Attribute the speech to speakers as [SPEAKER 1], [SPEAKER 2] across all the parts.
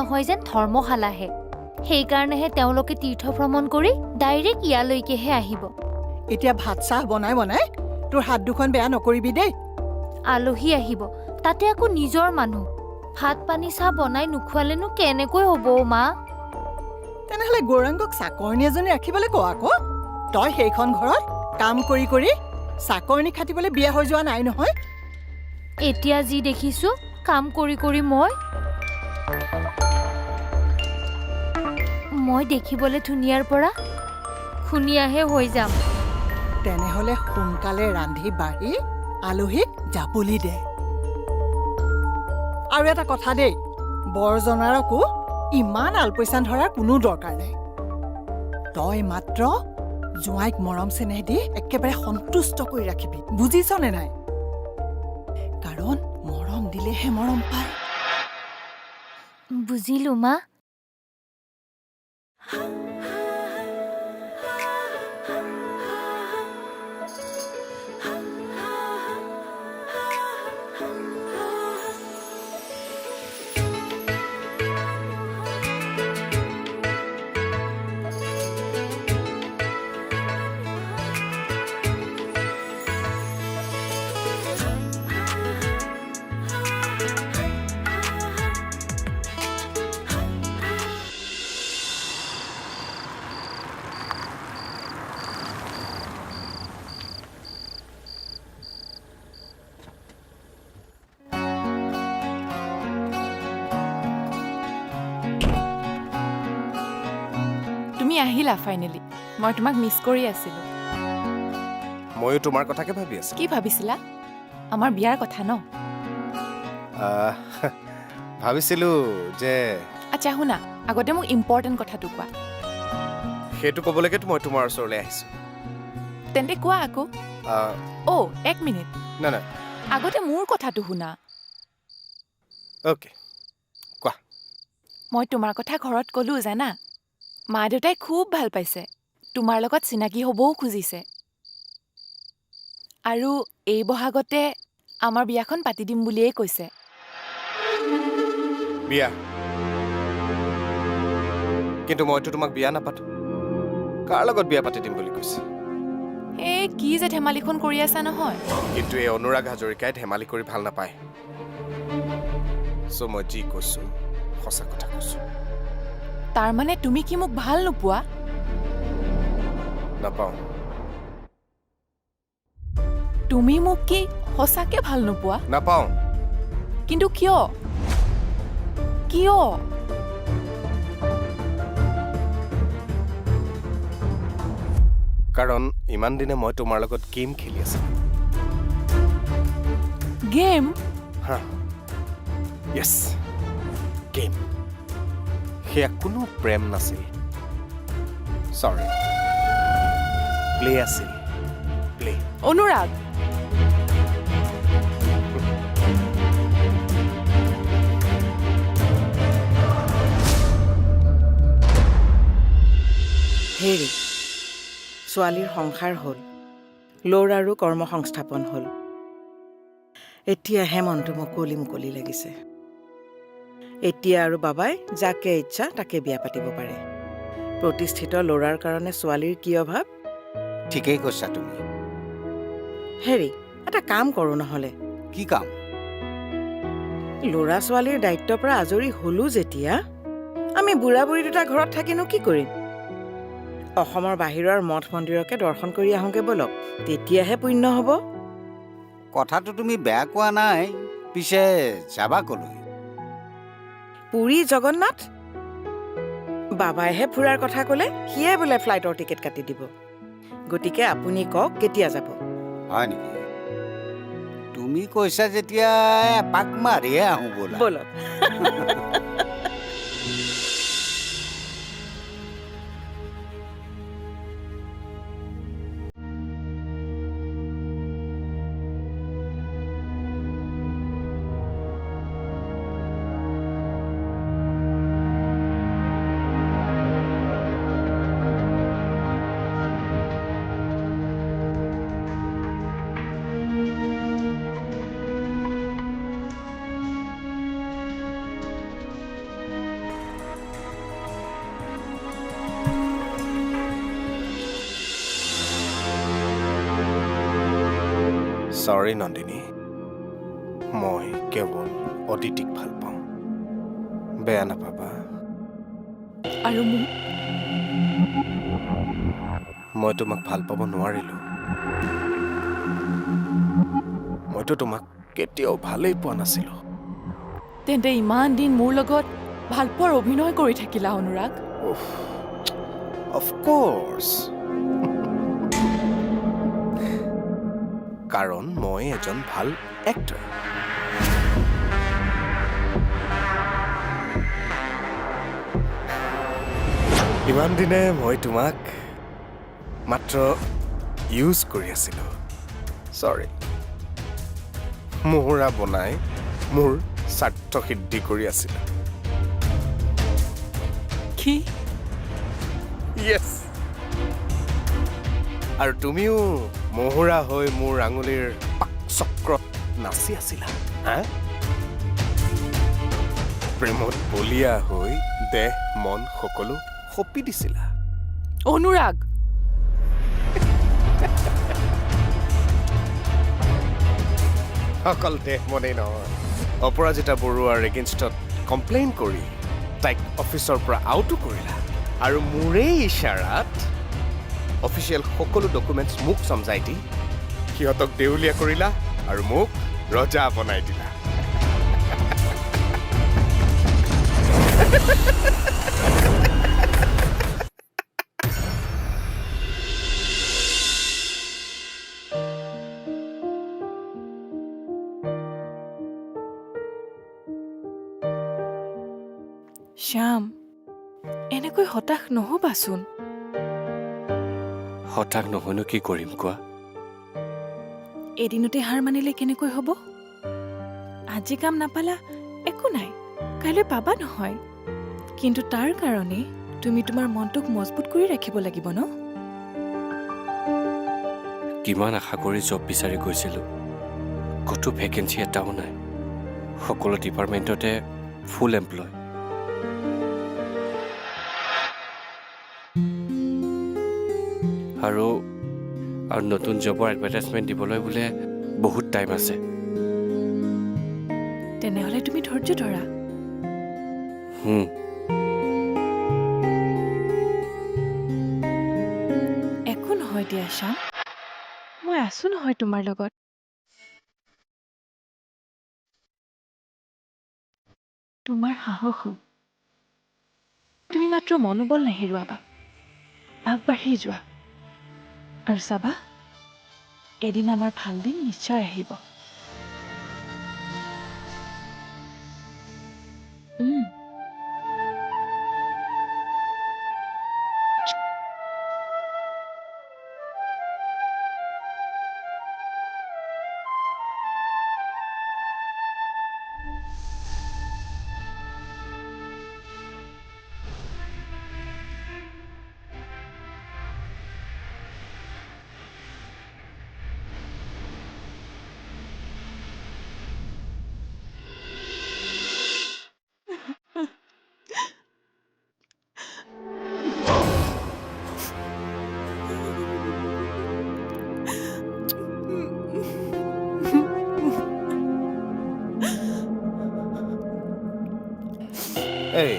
[SPEAKER 1] নহয় যেন ধৰ্মশালাহে সেইকাৰণেহে তেওঁলোকে তীৰ্থ ভ্ৰমণ কৰি ডাইৰেক্ট ইয়ালৈকেহে আহিব
[SPEAKER 2] এতিয়া ভাত চাহ বনাই তোৰ হাত দুখন বেয়া নকৰিবি দেই
[SPEAKER 1] আলহী আহিব তাতে আকৌ নিজৰ মানুহ ভাত পানী চাহ বনাই নোখোৱালেনো কেনেকৈ হ'ব মা
[SPEAKER 2] তেনেহ'লে গৌৰাংগক চাকৰণী এজনী ৰাখিবলৈ ক আকৌ তই সেইখন ঘৰত কাম কৰি কৰি চাকৰণী খাটিবলৈ বিয়া হৈ যোৱা নাই নহয়
[SPEAKER 1] এতিয়া যি দেখিছো কাম কৰি কৰি মই দেখিবলৈ ধুনীয়াৰ পৰা খুনীয়াহে হৈ যাম
[SPEAKER 2] তেনেহ'লে সোনকালে ৰান্ধি বাঢ়ি আলহীক জাপলি দে আৰু এটা কথা দেই বৰজনাৰকো ইমান আলপৈচান ধৰাৰ কোনো দৰকাৰ নাই তই মাত্ৰ জোঁৱাইক মৰম চেনেহ দি একেবাৰে সন্তুষ্ট কৰি ৰাখিবি বুজিছনে নাই কাৰণ মৰম দিলেহে মৰম পায়
[SPEAKER 1] বুজিলো মা
[SPEAKER 3] তুমি আহিলা ফাইনেলি মই তোমাক মিছ কৰি আছিলো
[SPEAKER 4] ময়ো তোমাৰ কথাকে ভাবি আছো
[SPEAKER 3] কি ভাবিছিলা আমাৰ বিয়াৰ কথা ন
[SPEAKER 4] ভাবিছিলো যে
[SPEAKER 3] আচ্ছা শুনা আগতে মোক ইম্পৰ্টেণ্ট কথাটো কোৱা
[SPEAKER 4] সেইটো ক'বলৈকেতো মই তোমাৰ ওচৰলৈ আহিছো
[SPEAKER 3] তেন্তে কোৱা আকৌ এক মিনিট
[SPEAKER 4] না
[SPEAKER 3] আগতে মোৰ কথাটো শুনা
[SPEAKER 4] অ'কে কোৱা
[SPEAKER 3] মই তোমাৰ কথা ঘৰত ক'লো জানা মা দেউতাই খুব ভাল পাইছে তোমাৰ লগত চিনাকি হ'বও খুজিছে আৰু এই বহাগতে আমাৰ বিয়াখন পাতি দিম বুলিয়েই কৈছে
[SPEAKER 4] বিয়া কিন্তু মইতো তোমাক বিয়া নাপাতো কাৰ লগত বিয়া পাতি দিম বুলি কৈছে
[SPEAKER 3] এই কি যে ধেমালিখন কৰি আছা নহয়
[SPEAKER 4] কিন্তু এই অনুৰাগ হাজৰিকাই ধেমালি কৰি ভাল নাপায় চ' মই যি কৈছো সঁচা কথা কৈছো
[SPEAKER 3] তাৰমানে তুমি কি মোক ভাল নোপোৱা
[SPEAKER 4] নাপাওঁ
[SPEAKER 3] তুমি মোক কি সঁচাকে ভাল নোপোৱা
[SPEAKER 4] নাপাওঁ
[SPEAKER 3] কিন্তু কিয় কিয়
[SPEAKER 4] কাৰণ ইমান দিনে মই তোমাৰ লগত গেম খেলি আছো
[SPEAKER 3] গেম
[SPEAKER 4] হা য়েছ গেম সেয়া কোনো প্ৰেম নাছিল চৰি প্লে আছিল প্লে
[SPEAKER 3] অনুৰাগ
[SPEAKER 5] হেৰি ছোৱালীৰ সংসাৰ হ'ল ল'ৰাৰো কৰ্মসংস্থাপন হ'ল এতিয়াহে মনটো মুকলি মুকলি লাগিছে এতিয়া আৰু বাবাই যাকে ইচ্ছা তাকে বিয়া পাতিব পাৰে প্ৰতিষ্ঠিত ল'ৰাৰ কাৰণে ছোৱালীৰ কি অভাৱ
[SPEAKER 6] ঠিকেই কৈছা তুমি
[SPEAKER 5] হেৰি এটা কাম কৰোঁ নহ'লে
[SPEAKER 6] কি কাম
[SPEAKER 5] ল'ৰা ছোৱালীৰ দায়িত্বৰ পৰা আজৰি হ'লো যেতিয়া আমি বুঢ়া বুঢ়ী দুটা ঘৰত থাকিনো কি কৰিম অসমৰ বাহিৰৰ মঠ মন্দিৰকে দৰ্শন কৰি আহোঁগে বলক তেতিয়াহে পুণ্য হ'ব
[SPEAKER 6] কথাটো তুমি বেয়া কোৱা নাই পিছে যাবা কলৈ
[SPEAKER 5] পুৰী জগন্নাথ বাবাইহে ফুৰাৰ কথা ক'লে সিয়ে বোলে ফ্লাইটৰ টিকেট কাটি দিব গতিকে আপুনি কওক কেতিয়া যাব
[SPEAKER 6] হয় নেকি তুমি কৈছা যেতিয়া এপাক মাৰিয়ে আহোঁ ব'লা
[SPEAKER 5] বলক
[SPEAKER 4] Sorry, Nandini. মই কেৱল অদিতিক ভাল পাওঁ। বেয়া নাপাবা।
[SPEAKER 3] আৰু মোক
[SPEAKER 4] মই তোমাক ভাল পাব নোৱাৰিলো। মইতো তোমাক কেতিয়াও ভালেই পোৱা নাছিলো।
[SPEAKER 3] তেন্তে ইমান দিন মোৰ লগত ভাল পোৱাৰ অভিনয় কৰি থাকিলা অনুৰাগ।
[SPEAKER 4] Of course. কাৰণ মই এজন ভাল এক্টৰ। ইমান দিনে মই তোমাক মাত্ৰ ইউজ কৰি আছিলো। চৰি। মোহৰা বনাই মোৰ স্বাৰ্থ সিদ্ধি কৰি আছিলো।
[SPEAKER 3] কি
[SPEAKER 4] Yes. আৰু তুমিও মোহৰা হৈ মোৰ আঙুলিৰ পাক চক্ৰত নাচি আছিলা হা? প্ৰেমত বলিয়া হৈ দেহ মন সকলো সপি দিছিলা।
[SPEAKER 3] অনুৰাগ
[SPEAKER 4] অকল দেহ মনেই নহয়, অপৰাজিতা বৰুৱাৰ এগেইনষ্টত কমপ্লেইন কৰি তাইক অফিচৰ পৰা আউটো কৰিলা। আৰু মোৰেই ইশ্বাৰাত অফিচিয়েল সকলো ডকুমেণ্টছ মোক চমজাই দি সিহঁতক দেউলীয়া কৰিলা আৰু মোক ৰজা বনাই দিলা।
[SPEAKER 3] শ্যাম, এনেকৈ হতাশ নহবাচোন।
[SPEAKER 4] হঠাৎ নহয়নো কি কৰিম কোৱা?
[SPEAKER 3] এদিনতে হাৰ মানিলে কেনেকৈ হ'ব? আজি কাম নাপালা একো নাই, কাইলৈ পাবা নহয়। কিন্তু তাৰ কাৰণে তুমি তোমাৰ মনটোক মজবুত কৰি ৰাখিব লাগিব ন?
[SPEAKER 7] কিমান আশা কৰি জব বিচাৰি গৈছিলোঁ, ক'তো ভেকেঞ্চি এটাও নাই। সকলো ডিপাৰ্টমেণ্টতে ফুল এমপ্লয়। আৰু নতুন জবৰ এডভাৰটাইজমেণ্ট দিবলৈ বোলে বহুত টাইম আছে।
[SPEAKER 3] তেনেহ'লে তুমি ধৈৰ্য ধৰা। একো নহয় দিয়া শ্যাম, মই আছো নহয় তোমাৰ লগত। তোমাৰ সাহস তুমি মাত্ৰ মনোবল নেহেৰুৱাবা, আগবাঢ়ি যোৱা আৰু চাবা এদিন আমাৰ ভাল দিন নিশ্চয় আহিব।
[SPEAKER 4] এই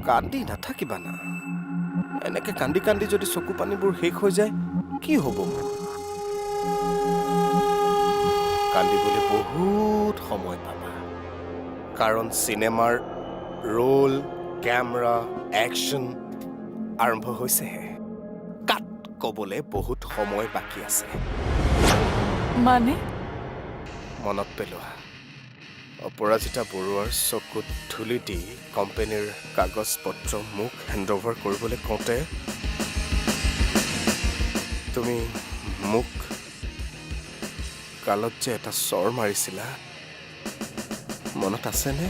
[SPEAKER 4] কান্দি নাথাকিবা না। এনেকে কান্দি কান্দি যদি চকু পানীবোৰ শেষ হৈ যায় কি হ'ব মোৰ? কান্দিবলৈ বহুত সময় পাবা, কাৰণ চিনেমাৰ ৰোল, কেমেৰা, একশ্যন আৰম্ভ হৈছেহে। কাট ক'বলৈ বহুত সময় বাকী আছে।
[SPEAKER 3] মানে
[SPEAKER 4] মনত পেলোৱা, অপৰাজিতা বৰুৱাৰ চকুত ধূলি দি কোম্পানীৰ কাগজ পত্ৰ মোক হেণ্ডঅভাৰ কৰিবলৈ কওঁতে তুমি মোক গালত যে এটা চৰ মাৰিছিলা, মনত আছেনে?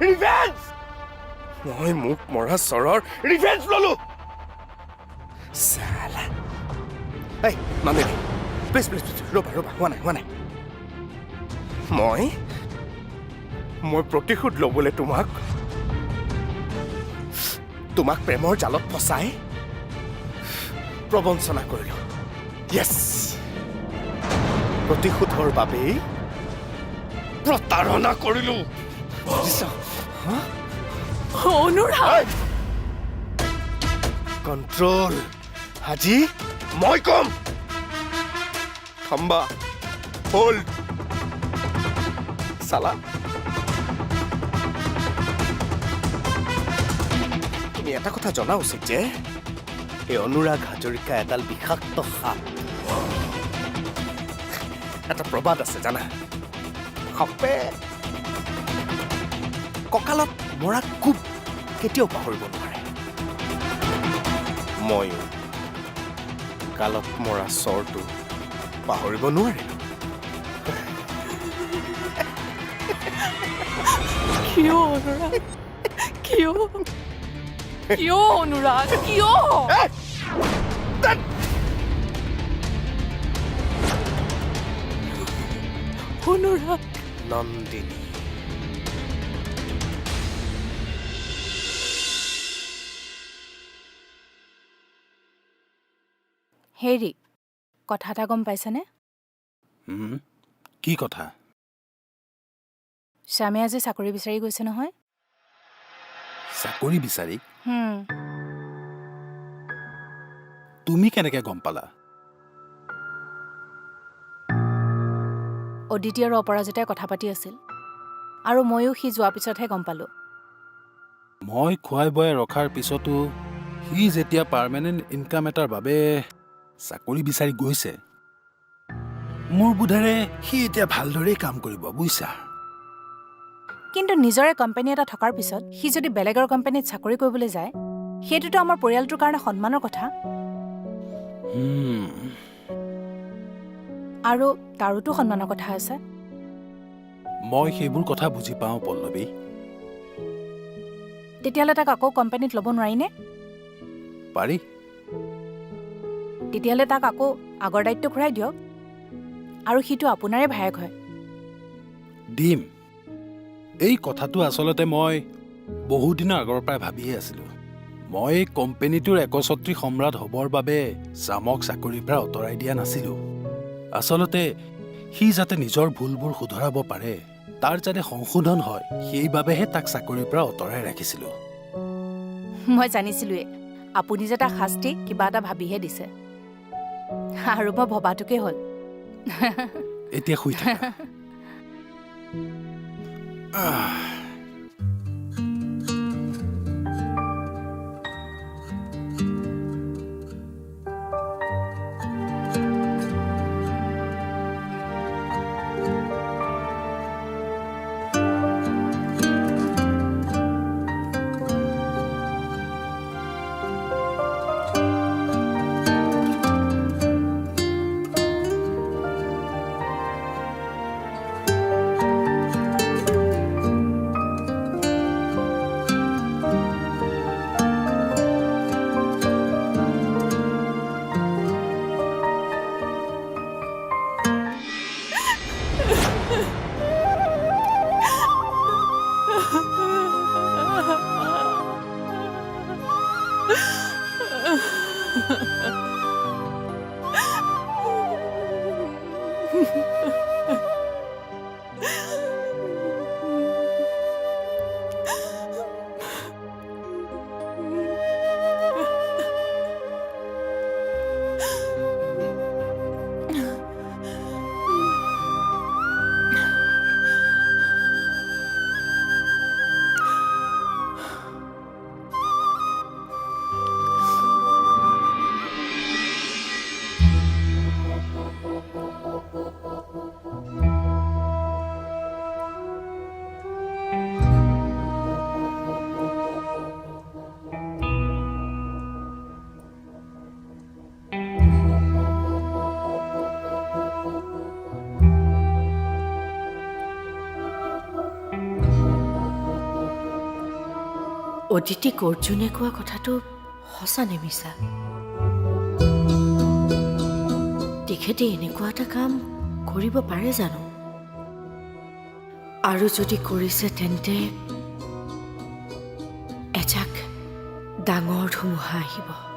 [SPEAKER 4] ৰিভেঞ্জ! মই মোক মৰা চৰৰ ৰিভেঞ্জ ললো। Sala. Hey, Nandini. Please. ৰবা, হোৱা নাই। মই প্ৰতিশোধ ল'বলৈ তোমাক তোমাক প্ৰেমৰ জালত ফচাই প্ৰবঞ্চনা কৰিলো। য়েছ, প্ৰতিশোধৰ বাবেই প্ৰতাৰণা কৰিলো। বুজিছ?
[SPEAKER 3] অনুৰাগ,
[SPEAKER 4] কণ্ট্ৰল। আজি মই কম। থাম্বা, হোল্ড, চালা। তুমি এটা কথা জনা উচিত যে এই অনুৰাগ হাজৰিকা এডাল বিষাক্ত সাপ। এটা প্ৰবাদ আছে জানা, সাপে কঁকালত মৰা কোব কেতিয়াও পাহৰিব নোৱাৰে। ময়ো কালত মৰা চৰটো পাহৰিব নোৱাৰিলো।
[SPEAKER 3] কিয় অনুৰাগ? কিয় কিয় অনুৰাগ? কিয়? অনুৰাগ,
[SPEAKER 4] নন্দিনী,
[SPEAKER 8] হেৰি, কথা এটা গম পাইছেনে?
[SPEAKER 9] কি কথা?
[SPEAKER 8] শ্যামে আজি চাকৰি বিচাৰি গৈছে নহয়।
[SPEAKER 9] চাকৰি বিচাৰি?
[SPEAKER 8] হুম,
[SPEAKER 9] তুমি কেনেকে গম পালা?
[SPEAKER 8] অদিতি আৰু অপৰাজিতাই কথা পাতি আছিল আৰু ময়ো সি যোৱাৰ পিছতহে গম পালোঁ।
[SPEAKER 9] মই খুৱাই বুৱাই ৰখাৰ পিছতো সি যেতিয়া পাৰ্মানেণ্ট ইনকাম এটাৰ বাবে চাকৰি বিচাৰি গৈছে, মোৰ বোধেৰে সি এতিয়া ভালদৰেই কাম কৰিব, বুজিছা?
[SPEAKER 8] কিন্তু নিজৰে কোম্পানী এটা থকাৰ পিছত সি যদি বেলেগৰ কোম্পানীত চাকৰি কৰিবলৈ যায়, সেইটোতো আমাৰ পৰিয়ালটোৰ কাৰণে সন্মানৰ কথা। আৰু তাৰোতো সন্মানৰ কথা আছে।
[SPEAKER 9] মই সেইবোৰ কথা বুজি পাওঁ পল্লৱী।
[SPEAKER 8] তেতিয়াহ'লে তাক আকৌ কোম্পানীত ল'ব নোৱাৰিনে?
[SPEAKER 9] পাৰি।
[SPEAKER 8] তেতিয়াহ'লে তাক আকৌ আগৰ দায়িত্ব ঘূৰাই দিয়ক, আৰু সিটো আপোনাৰে ভায়েক হয়।
[SPEAKER 9] দিম। এই কথাটো আচলতে মই বহুদিনৰ আগৰ পৰাই ভাবিয়ে আছিলোঁ। মই কোম্পানীটোৰ একচ্ছত্ৰী সম্ৰাট হ'বৰ বাবে শ্যামক চাকৰিৰ পৰা আঁতৰাই দিয়া নাছিলোঁ। আচলতে সি যাতে নিজৰ ভুলবোৰ শুধৰাব পাৰে, তাৰ যাতে সংশোধন হয়, সেইবাবেহে তাক চাকৰিৰ পৰা আঁতৰাই ৰাখিছিলোঁ।
[SPEAKER 8] মই জানিছিলোঁৱে আপুনি যে তাক শাস্তি কিবা এটা ভাবিহে দিছে, আৰু মই ভবাটোকে হ'ল।
[SPEAKER 9] এতিয়া শুই থাকা।
[SPEAKER 10] অদিতিক অৰ্জুনে কোৱা কথাটো সঁচা নে মিছা? তেখেতে এনেকুৱা এটা কাম কৰিব পাৰে জানো? আৰু যদি কৰিছে তেন্তে এজাক ডাঙৰ ধুমুহা আহিব।